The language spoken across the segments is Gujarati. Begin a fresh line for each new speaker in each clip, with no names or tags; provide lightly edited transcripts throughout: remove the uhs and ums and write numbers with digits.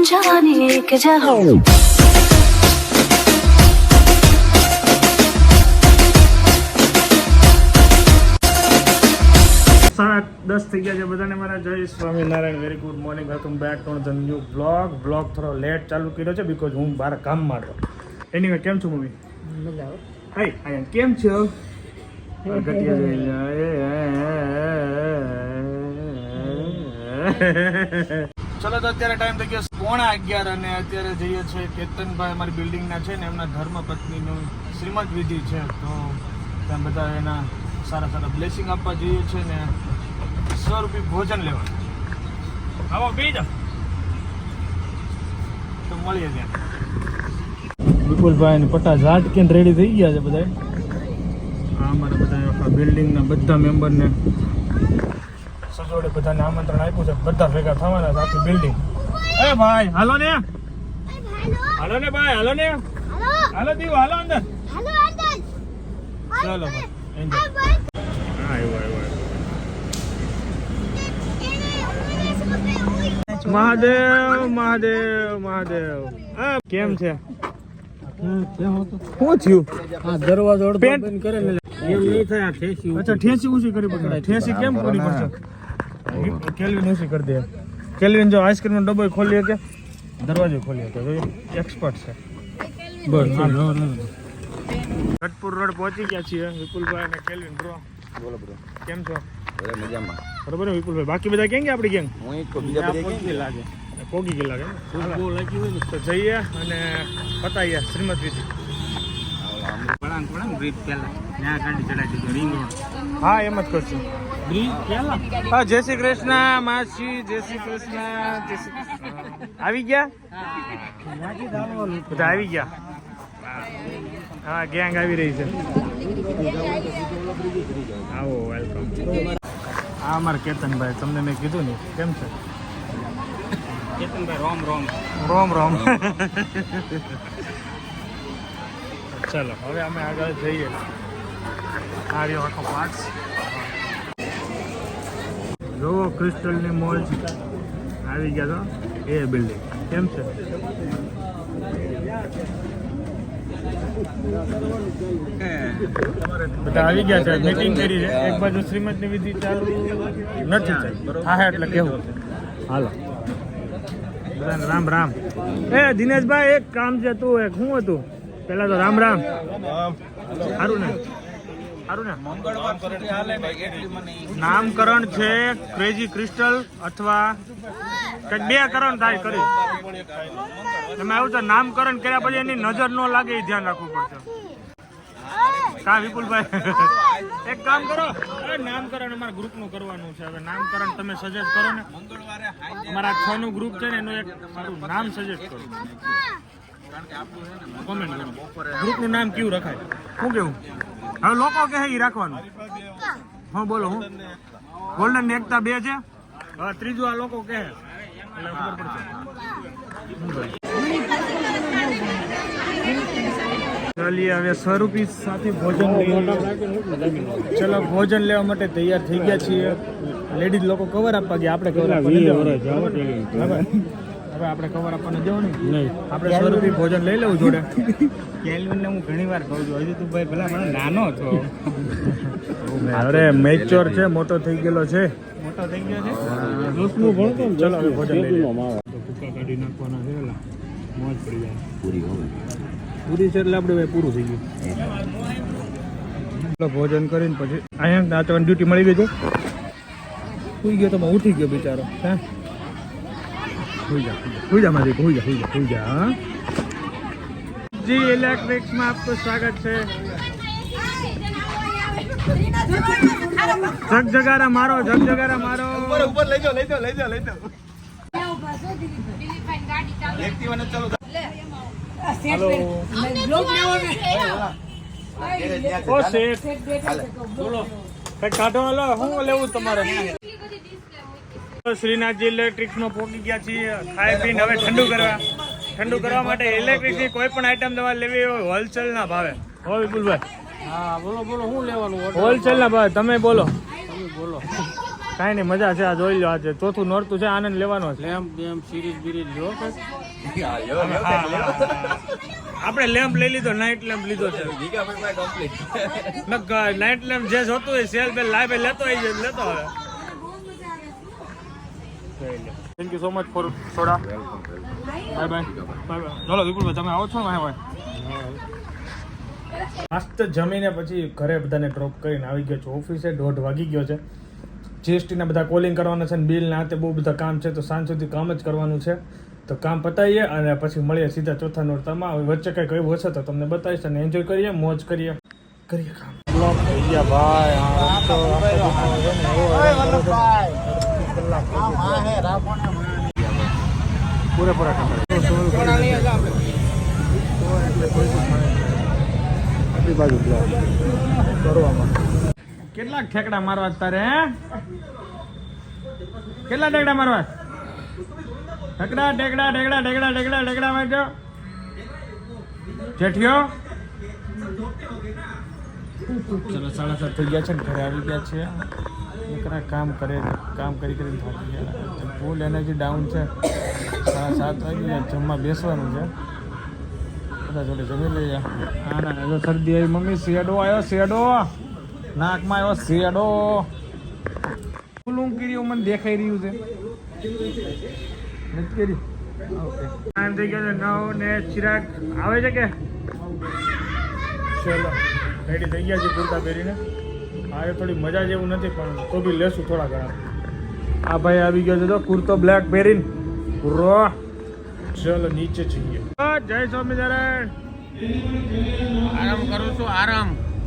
जाने के जाओ
7:10 થઈ ગયા છે બધાને મારા જય Swaminarayan. Very good morning, welcome back to the new blog થોડો લેટ ચાલુ કર્યો છે બીકોઝ હું બહાર કામમાં હતો. એનીવે કેમ છો મમ્મી? હાય આયન કેમ છો? ચલો તો અત્યારે ટાઈમ થઈ ગયો 11:15 અને અત્યારે જઈએ છીએ કેતનભાઈ અમારી બિલ્ડિંગના છે ને એમના ધર્મપત્નીનું શ્રીમદ વિધિ છે, તો ત્યાં બધા એના સારા સારા બ્લેસિંગ આપવા જઈએ છીએ ને 100 રૂપિયા ભોજન લેવા. આવો પી જાઓ તો મળીએ ત્યાં. વિપુલભાઈ ને પટા ઝાટ કે રેડી થઈ ગયા છે બધા. આ અમારા બધા આખા બિલ્ડિંગના બધા મેમ્બરને સજોડે બધાને આમંત્રણ આપ્યું છે, બધા ભેગા થવાના છે આખી બિલ્ડિંગ. એ ભાઈ હાલો ને, હાલો ને ભાઈ, હાલો ને, હાલો દીવ, હાલો અંદર, ચાલો ભાઈ એન્જોય. મહાદેવ મહાદેવ મહાદેવ. હા કેમ છે? શું થયું?
દરવાજો
બંધ કરે ને
એમ નહીં થાય. ઠેસી
અચ્છા ઠેસી ઊંચી કરી પડે. ઠેસી કેમ પૂરી પડશે? કેલ્વિન ઊંચી કરી દે. કેલ્વિન જો આઈસ્ક્રીમનો ડબ્બો ખોલી કે દરવાજો ખોલી કે એક્સપર્ટ છે. ગઢપુર રોડ પહોંચી ગયા છીએ. વિપુલભાઈ અને કેલ્વિન બ્રો. બોલો બ્રો કેમ છો?
મજામાં.
બરોબર ને વિપુલભાઈ? બાકી બધા કેમ કે આપણી ગેંગ
હું એક તો બીજા બધા કેમ લાગે
પોગી ગયેલા કે
બહુ લાગી હોય ને
તો જઈએ અને પતાઈએ શ્રીમદ વિધિ.
બ્રિજ પહેલા ત્યાં ગાડી ચડાવી દીધો રિંગ રોડ.
હા એમ જ કરશું.
બ્રિજ પહેલા
હા જય શ્રી કૃષ્ણ માસી, જય શ્રી કૃષ્ણ, જય શ્રી કૃષ્ણ. આવી ગયા બધા? આવી ગયા. હા ગેંગ આવી રહી છે. આવો વેલકમ. હા અમારા કેતનભાઈ, તમને મેં કીધું ને કેમ છે?
કેતનભાઈ રોમ રોમ
રોમ રોમ. ચાલો હવે અમે આગળ જઈએ. આ રહ્યો આખો પાર્ટ્સ. જોવો ક્રિસ્ટલની મોજ આવી ગયા તો એ બિલ્ડિંગ કેમ છે? બધા આવી ગયા છે, મીટિંગ કરી છે. એક બાજુ શ્રીમદની વિધિ ચાલુ નથી થઈ. હા એટલે કેવું હાલો બધાને રામ રામ. એ દિનેશભાઈ એક કામ છે, તું એક શું હતું પેલા તો રામ રામ. સારું ને? સારું ને? નામકરણ છે ક્રેઝી ક્રિસ્ટલ અથવા કંઈક 2 કરણ થાય કરી. તમે આવું તો નામકરણ કર્યા પછી એની નજર ન લાગે એ ધ્યાન રાખવું પડશે. કા વિપુલભાઈ એક કામ કરો, નામકરણ અમારા ગ્રુપનું કરવાનું છે. હવે નામકરણ તમે સજેસ્ટ કરો ને. અમારા 6 નું ગ્રુપ છે ને એનું એક સારું નામ સજેસ્ટ કરો. કોમેન્ટ કરો ગ્રુપનું નામ કેવું રખાય. શું કેવું? હવે લોકો કહે એ રાખવાનું. હા બોલો. હું ગોલ્ડન એકતા 2 છે. હવે ત્રીજું આ લોકો કહે એટલે ખબર પડશે. ચાલીએ હવે 100 રૂપિયા સાથે ભોજન લઈએ. ચલો ભોજન લેવા માટે તૈયાર થઈ ગયા છીએ. લેડીઝ લોકો કવર આપવા ગયા, આપણે કવર આપવા હવે આપણે કવર આપવાને જવાનું નહીં. આપણે 100 રૂપિયા ભોજન લઈ લેવું જોડે.
કેલ્વિનને હું ઘણી વાર કહું છું, હજુ તું ભાઈ ભલા મને નાનો છો.
અરે મેચ્યોર છે, મોટો થઈ ગયેલો છે.
મોટો થઈ ગયો છે.
ચલો હવે ભોજન લઈ લઈએ. ભૂકા કાઢી નાખવાના છે. મોજ પડી જાય. પૂરી છે એટલે આપણે ભાઈ પૂરું થઈ ગયું. ભોજન કરીને પછી અહીંયા નાચવાની ડ્યુટી મળી ગઈ છે. સુઈ ગયો તો ઉઠી ગયો બિચારો. હા સુઈ જા મારી, સુઈ જા. હા જી ઇલેક્ટ્રિક્સમાં આપનું સ્વાગત છે. જગજગારા મારો, જગજગારા મારો. ઉપર લઈ જાઓ. હેલો ઓ શેઠ બોલો કઈ કાઢો. હાલો શું લેવું તમારે? શ્રીનાથજી ઇલેક્ટ્રિક્સમાં પહોંચી ગયા છીએ. ખાઈ પીને હવે ઠંડુ કરવા માટે ઇલેક્ટ્રિકની કોઈ પણ આઈટમ તમારે લેવી હોય હોલસેલના ભાવે. હો વિપુલભાઈ?
હા બોલો શું લેવાનું?
હોલસેલના ભાવે તમે બોલો. કાંઈ નહીં, મજા છે. આ જોઈ લો, આજે ચોથું નોરતું છે, આનંદ લેવાનો છે.
લેમ્પ બેમ્પ સિરીઝ બીરીઝ લ્યો કે
આપણે લેમ્પ લઈ લીધો, નાઇટ લેમ્પ લીધો છે. નાઇટ લેમ્પ જે જોતું હોય સેલ બેલ લાઈવ લેતો હોય છે, લેતો હવે. Thank you so much for soda. Bye bye. ચલો વિપુલભાઈ, તમે આવો છો ને ભાઈ? મસ્ત જમીને પછી ઘરે બધાને ડ્રોપ કરીને આવી ગયો છું ઓફિસે. 1:30 વાગી ગયો છે. જીએસટીના બધા કોલિંગ કરવાના છે ને બિલ ના હાથે બહુ બધા કામ છે, તો સાંજ સુધી કામ જ કરવાનું છે. તો કામ પતાવીએ અને પછી મળીએ સીધા ચોથા નોરતામાં. હવે વચ્ચે કંઈક એવું હશે તો તમને બતાવીશ અને એન્જોય કરીએ, મોજ કરીએ કામ. બ્લોક થઈ ગયા ભાઈ. પૂરેપૂરા બાજુ કરવામાં કેટલાક ઠેકડા મારવા તારે? કેટલા ઠેકડા મારવા? ઠેકડા ઠેકડા ઠેકડા ઠેકડા ઠેકડા ઠેકડા મારજો જેઠિયો. ચલો 7:30 થઈ ગયા છે ને ઘરે આવી ગયા છે. એકરા કામ કરે, કામ કરી કરીને થાકી ગયા, ફૂલ એનર્જી ડાઉન છે. 7:30 વાગી ગયા, જમવા બેસવાનું છે. બધા જોડે જમી લઈએ. હા ના, શરદી આવી. મમ્મી શેડો આવ્યો, શેડો નાકમાં આવ્યો, શેડો ફૂલું કર્યું મને દેખાઈ રહ્યું છે. નથી કરી. ઓકે, ટાઈમ થઈ ગયો છે 9 ને ચિરાગ આવે છે કે? ચલો રેડી થઈ ગયા છે કુર્તા પહેરીને. આજે થોડી મજા જેવું નથી પણ તો બી લેશું થોડા ઘણા. આ ભાઈ આવી ગયો છે તો કુર્તો બ્લેક પહેરીને. પૂરો ચલો નીચે જઈએ. જય સ્વામિનારાયણ.
આરામ કરું છું,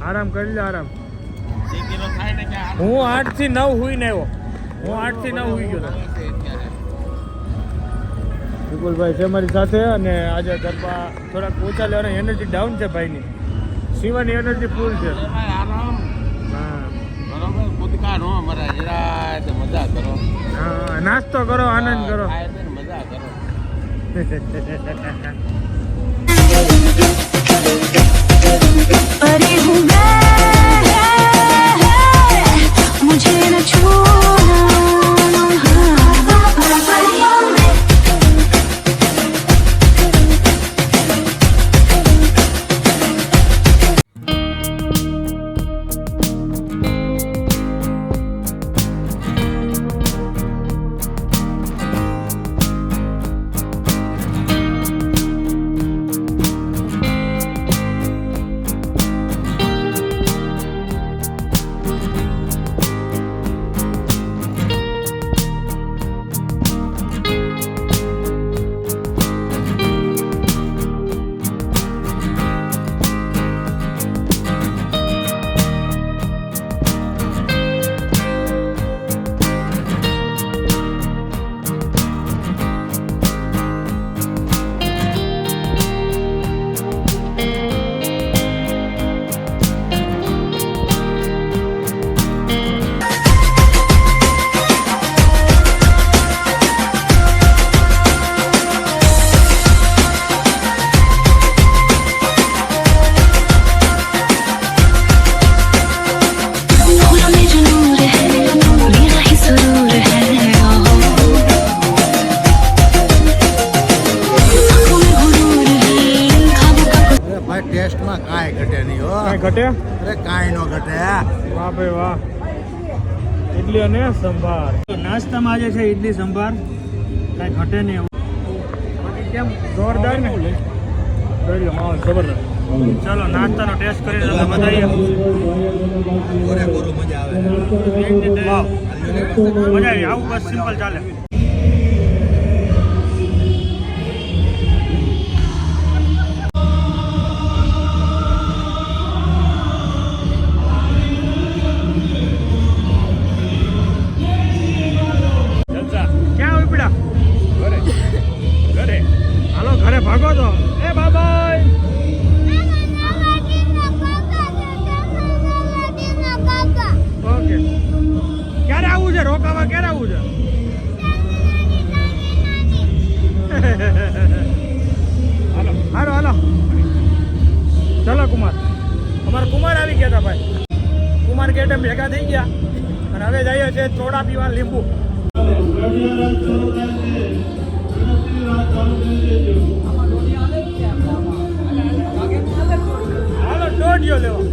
આરામ
કરી લે, આરામ.
થાય ને કે
હું 8 થી 9 હુઈ ને આવ્યો. હું 8 થી 9 હુઈ ગયો. વિપુલભાઈ છે મારી સાથે અને આજે ગરબા થોડાક ઓછા લેવાના. એનર્જી ડાઉન છે ભાઈની. શિવાની એનર્જી ફૂલ છે.
આરામ
હા
બરોબર. કુદકા નો મરા જરા તો મજા કરો.
હા, નાસ્તો કરો, આનંદ કરો.
મજા કરો.
परी हूँ मैं, मुझे न छूना. परियों में
ટેસ્ટમાં કાંઈ ઘટે નહીં હો.
કાંઈ ઘટે?
અરે કાંઈ નો ઘટે.
વાહ ભાઈ વાહ. ઇડલી અને સંભાર. નાસ્તામાં આજે છે ઇડલી સંભાર. કાંઈ ઘટે નહીં. કેમ જોરદાર ને? જોઈ લો માહોલ જબરદસ્ત. ચલો નાસ્તાનો ટેસ્ટ કરીને તમે બતાવીએ.
પૂરેપૂરું મજા આવે.
વાહ મજા આવી. આવું બસ સિમ્પલ ચાલે. ક્યાં ઉપડ્યા? ઘરે. હાલો ઘરે ભાગો તો. એ બાબાઈ. ઓકે, ક્યારે આવવું છે? રોકાવા ક્યારે આવવું છે? હાલો હાલો હાલો. ચલો કુમાર. અમારા કુમાર આવી ગયા હતા ભાઈ. કુમાર ગેટે ભેગા થઈ ગયા અને અને હવે જઈએ છે ચોડા પીવા લીંબુ. હાલો દોઢિયો લેવા.